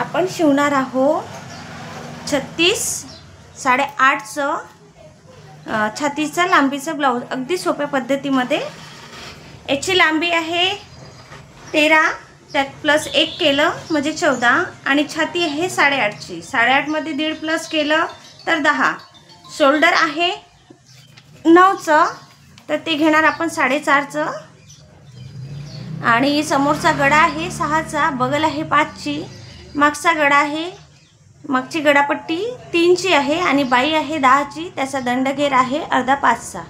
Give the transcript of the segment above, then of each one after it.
आपण शिवणार आहोत 36 8.5चं छातीचा लांबीचा ब्लाउज अगदी सोप्या पद्धतीमध्ये। याची लांबी आहे 13, त्यात प्लस 1 केलं म्हणजे 14 आणि छाती आहे 8.5ची। 8.5 मध्ये 1.5 प्लस केलं तर 10। शोल्डर आहे 9चं तर ते घेणार आपण 4.5चं आणि समोरचा गळा आहे 6चा, बगल आहे 5ची, मागचा गळा आहे मागची गळापट्टी 3ची आहे आणि बाई आहे 10ची, त्याचा दंडघेर आहे अर्धा 5चा।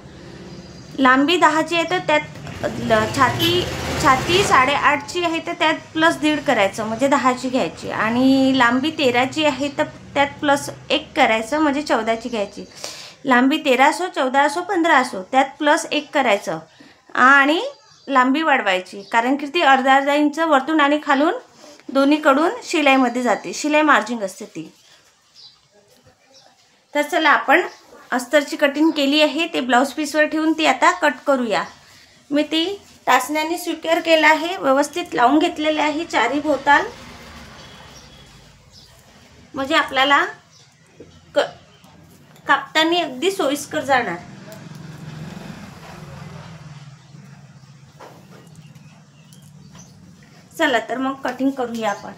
लांबी 10ची आहे तर त्यात छाती 8.5ची आहे तर त्यात प्लस 1.5 करायचं म्हणजे 10ची घ्यायची आणि लांबी 13ची आहे तर त्यात प्लस 1 करायचं म्हणजे 14ची घ्यायची। लांबी 13 असो 14 असो 15 असो त्यात प्लस 1 करायचं आणि लांबी वाढवायची, कारण की ती अर्धा इंच वरतून आणि खालून दोन्हीकडून शिलाईमध्ये जाते, शिलाई मार्जिंग असते ती। तर चला आपण अस्तरची कटिंग केली आहे, ते ब्लाउज पीसवर ठेवून ती आता कट करूया। मी ती टाचण्याने सिक्युअर केला आहे, व्यवस्थित लावून घेतलेले आहे चारी भोवताल, म्हणजे आपल्याला कापताना अगदी सोयीस्कर जाणार। चला तर मग कटिंग करूया आपण।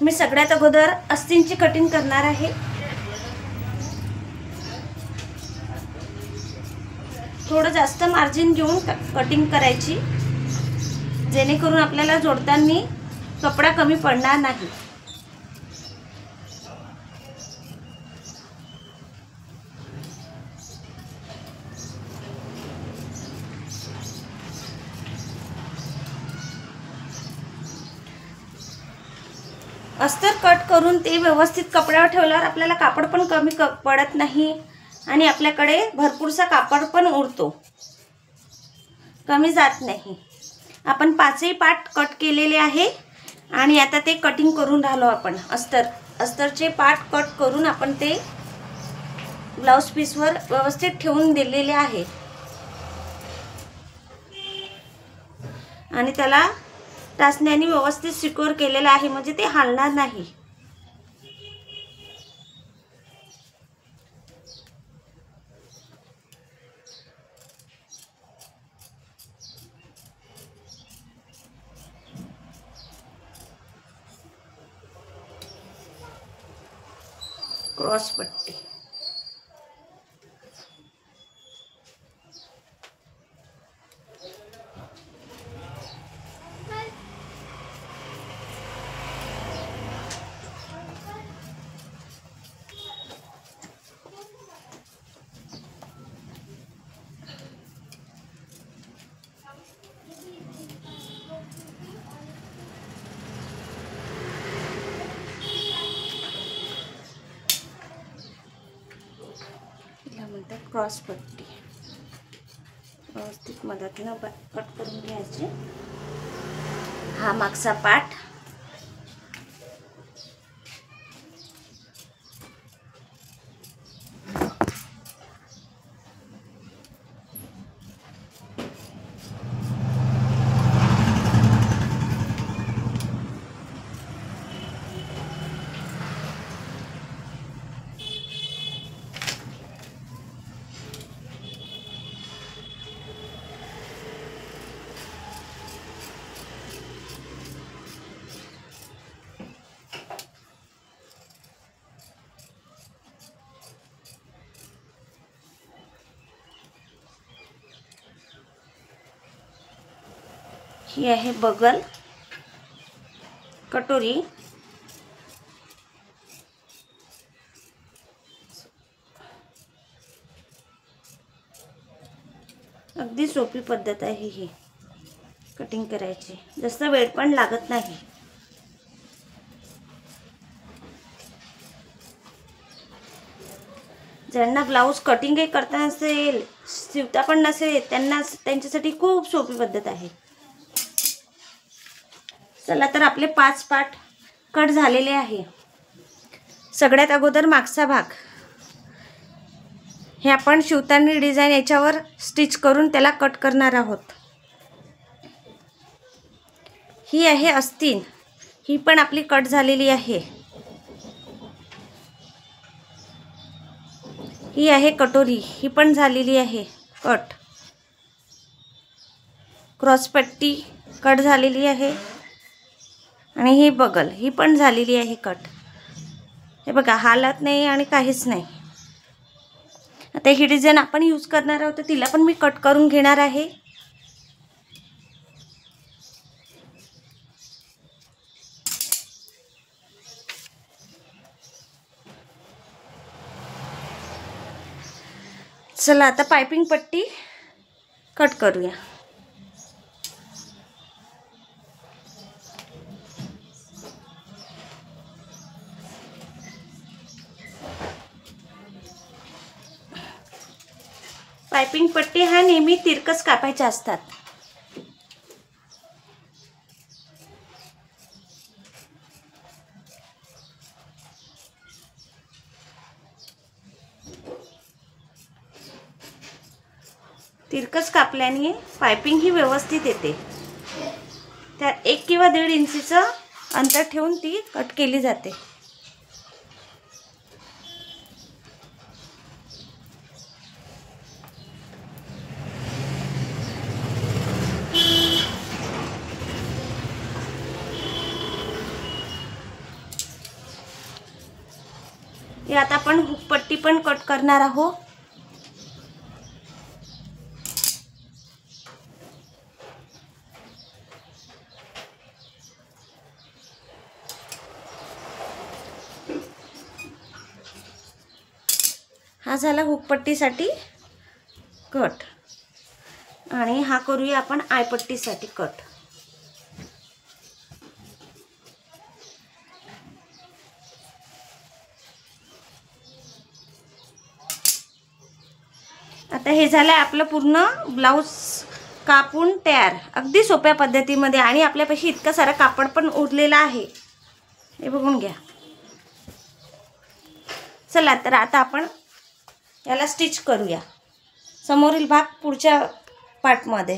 मी सगळ्यात अगोदर अस्तींची कटिंग करणार आहे। थोडं जास्त मार्जिन घेऊन कटिंग करायची, जेणेकरून आपल्याला जोडताना कपडा कमी पडणार नाही। अस्तर कट करून ते व्यवस्थित कपड्यावर ठेवल्यावर आपल्याला कापड पण कमी पडत नाही आणि आपल्याकडे भरपूरसा कापड पण उरतो, कमी जात नाही। आपण 5ही पार्ट कट केलेले आहे आणि आता ते कटिंग करून राहिलो आपण। अस्तरचे पार्ट कट करून आपण ते ब्लाउज पीसवर व्यवस्थित ठेवून दिलेले आहे आणि त्याला टाचण्याने व्यवस्थित सिक्युअर केलेला आहे, म्हणजे ते हलणार नाही। क्रॉस पट्टी म्हणतात क्रॉस पट्टी। व्यवस्थित मदतीने कट करून घ्यायची। हा मागचा पार्ट ही आहे बगल कटोरी। अगदी सोपी पद्धत आहे ही कटिंग करायची, जास्त वेळ पण लागत नाही। ज्यांना ब्लाउज कटिंग करता नसेल, शिवता पण नसेल, त्यांच्यासाठी खूप सोपी पद्धत आहे। चला तर आपले 5 पार्ट कट झालेले आहे। सगळ्यात अगोदर मागचा भाग हे आपण शिवताना डिझाइन याच्यावर स्टिच करून त्याला कट करणार आहोत। ही आहे अस्तीन, ही पण आपली कट झालेली आहे. ही आहे कटोरी, ही पण झालेली आहे कट. क्रॉसपट्टी कट झालेली आहे आणि ही बगल ही पण झालेली आहे कट. हे बघा, हालत नाही आणि काहीच नाही. आता ही डिझाईन आपण यूज करणार आहोत, तिला पण मी कट करून घेणार आहे. चला आता पाइपिंग पट्टी कट करूया. पाइपिंग पट्टी ह्या नेहमी तिरकस कापायच्या असतात. तिरकस कापल्याने पाइपिंग ही व्यवस्थित येते. त्यात 1 किंवा 1.5 इंचीचं अंतर ठेवून ती कट केली जाते. यात आपण हुक पट्टी पण कट करणार आहोत. हा झाला हुकपट्टीसाठी कट आणि हा करूया आपण आयपट्टीसाठी कट. आता हे झालं आपलं पूर्ण ब्लाऊज कापून तयार, अगदी सोप्या पद्धतीमध्ये. आणि आपल्यापाशी इतका सारा कापड पण उरलेला आहे, हे बघून घ्या. चला तर आता आपण याला स्टिच करूया. समोरील भाग पुढच्या पार्टमध्ये.